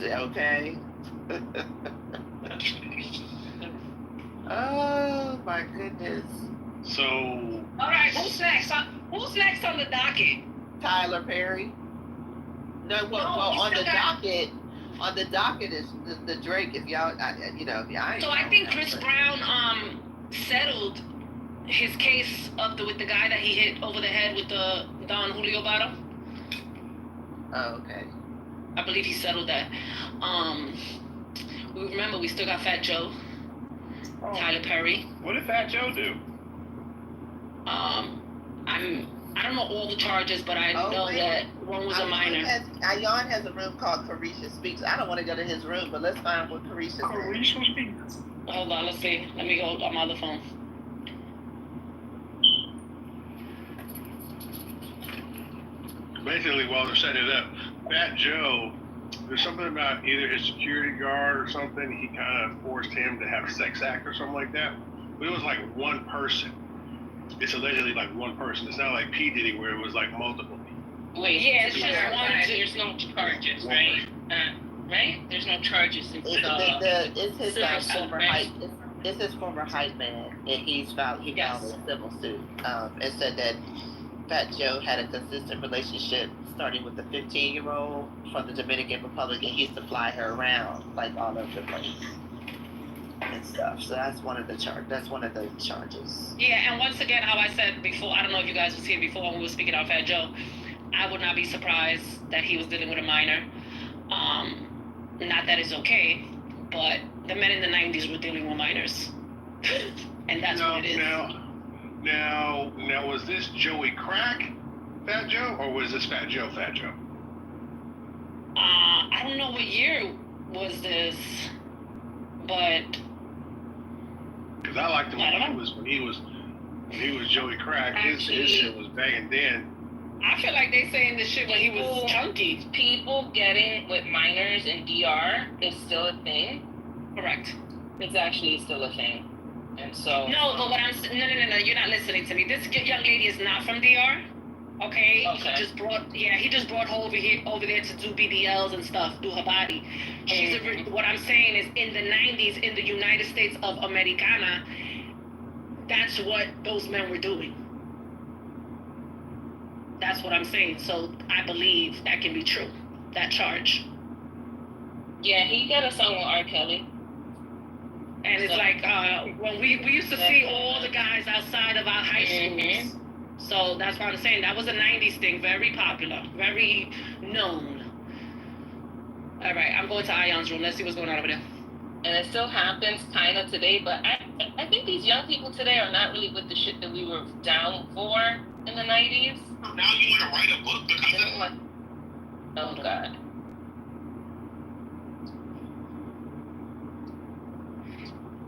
Okay. Oh my goodness. So. All right, who's next? Who's next on the docket? Tyler Perry. No, on the docket. On the docket is the Drake. If y'all, So I think Chris Brown settled his case with the guy that he hit over the head with the Don Julio bottle. Oh, okay. I believe he settled that. We still got Fat Joe, Tyler Perry. What did Fat Joe do? I don't know all the charges, but I know that one was a minor. Ayan has a room called Carisha Speaks. I don't want to go to his room, but let's find what Carisha Speaks. Hold on, let's see. Let me go on my other phone. Basically, while they're setting it up, Fat Joe, there's something about either his security guard or something, he kind of forced him to have a sex act or something like that. But it was like one person. It's allegedly like one person. It's not like P. Diddy where it was like multiple people. Wait, it's just one. There's no charges, right? Right? There's no charges. It's his former high. This is former hype man, and he filed a civil suit. It said that Fat Joe had a consistent relationship starting with the 15-year-old from the Dominican Republic, and he used to fly her around like all over the place and stuff. So that's one of the charges. Yeah, and once again, how I said before, I don't know if you guys was here before when we were speaking about Fat Joe. I would not be surprised that he was dealing with a minor. Not that it's okay, but the men in the 90s were dealing with minors. And that's what it is. Now, was this Joey Crack, Fat Joe, or was this Fat Joe, Fat Joe? I don't know what year was this, but because I liked him when he was Joey Crack. His shit was banging then. I feel like they saying this shit when he was chunky. People getting with minors in DR is still a thing. Correct. It's actually still a thing. And so no, but what I'm no, you're not listening to me. This young lady is not from DR. Okay. He just brought her over there to do BBLs and stuff, do her body. What I'm saying is in the 90s in the United States of Americana, that's what those men were doing. That's what I'm saying. So I believe that can be true. That charge. Yeah, he got a song with R. Kelly. And it's like when we used to see all the guys outside of our high schools. So that's what I'm saying. That was a 90s thing. Very popular. Very known. All right, I'm going to Ion's room. Let's see what's going on over there. And it still happens kind of today. But I think these young people today are not really with the shit that we were down for in the 90s. Now you want to write a book because of it? Oh, God.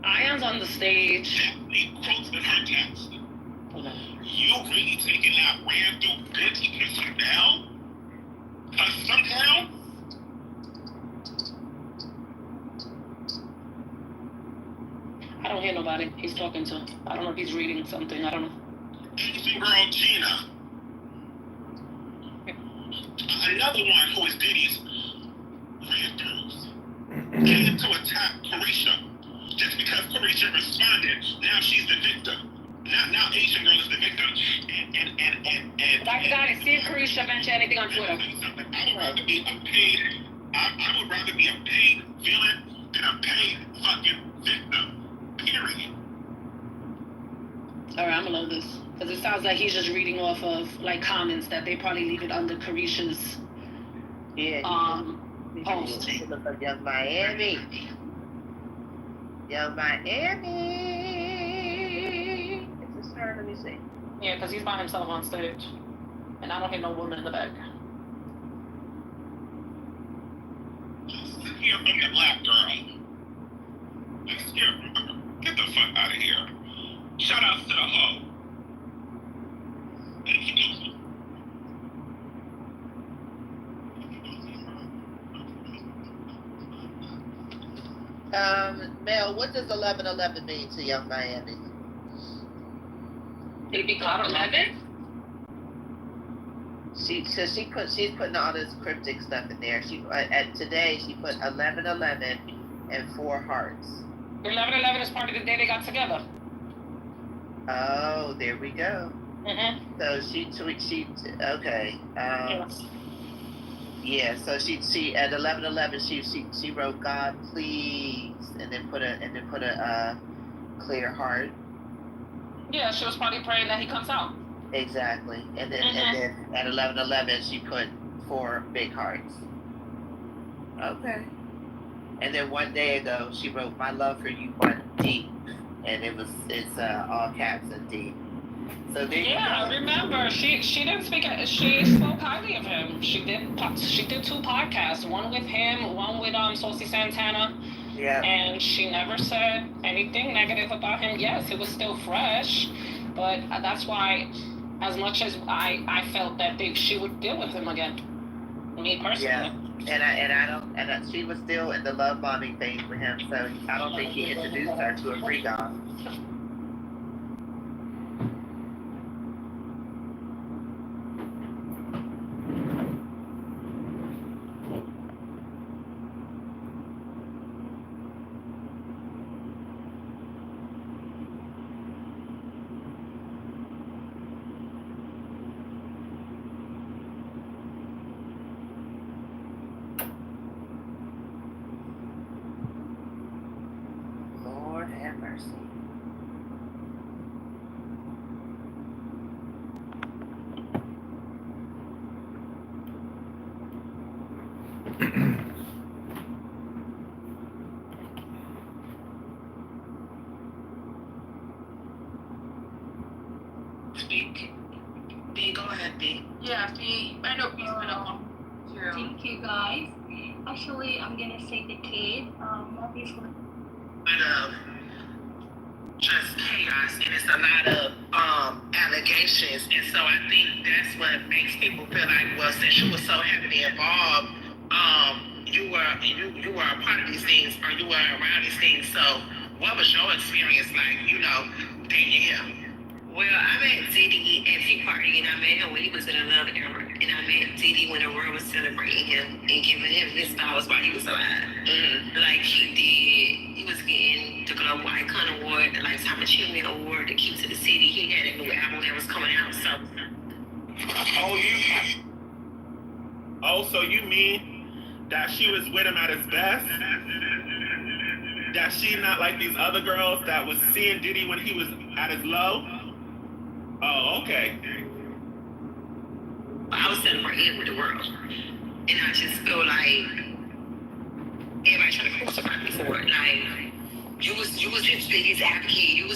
Ion's on the stage. He quotes in her text. You really taking that random bitch to piss him down? Because somehow... I don't hear nobody. He's talking to. I don't know if he's reading something. I don't know. Asian girl Gina. Another one who is Diddy's ranters came to attack Carisha. Just because Carisha responded, now she's the victim. Now Asian girl is the victim. And got it. See if Carisha mentioned anything on Twitter. I would rather be a paid villain than a paid fucking victim. Period. All right, I'm gonna load this because it sounds like he's just reading off of like comments that they probably leave it under Carisha's post. Look up Young Miami. Young Miami. Is this her? Let me see. Yeah, because he's by himself on stage, and I don't hear no woman in the back. Hear from the black girl. Let's hear from her. Get the fuck out of here. Shout outs to the hoe. Mel, what does 1111 mean to Young Miami? Did it become 11? She's putting all this cryptic stuff in there. Today she put 1111 and 4 hearts. 11/11 is part of the day they got together. Oh, there we go. So she okay. Yeah, so she at 11:11 she wrote God please and then put a clear heart. Yeah, she was probably praying that he comes out. Exactly. And then at 11:11 she put 4 big hearts. Okay. And then one day ago she wrote my love for you run deep, and it's all caps and deep. So I remember she didn't speak. She spoke highly of him. She did 2 podcasts, one with him, one with Saucy Santana. Yeah. And she never said anything negative about him. Yes, it was still fresh, but that's why, as much as I felt that she would deal with him again. Me personally. Yeah. And she was still in the love bombing phase with him, so I don't think he introduced her to a freak off. Speak. B, go ahead, B. Yeah, B. I know B's been on. Thank you, guys. Actually, I'm gonna say the kid. Obviously. Just chaos, and it's a lot of allegations, and so I think that's what makes people feel like, well, since you were so heavily involved, you were a part of these things, or you were around these things. So what was your experience like, dating him? Well, I met Diddy at Tea Party, and I met him when he was in another era. And I met Diddy when the world was celebrating him and giving him his flowers while he was alive. Like he did. He was getting the Global Icon Award, the Lifetime Achievement Award, the Key to the City. He had a new album that was coming out, so. So you mean that she was with him at his best? That she not like these other girls that was seeing Diddy when he was at his low? Oh, okay. I was celebrating with the world. And I just feel like everybody trying to crucify me for it. Like, you was his biggest advocate. You was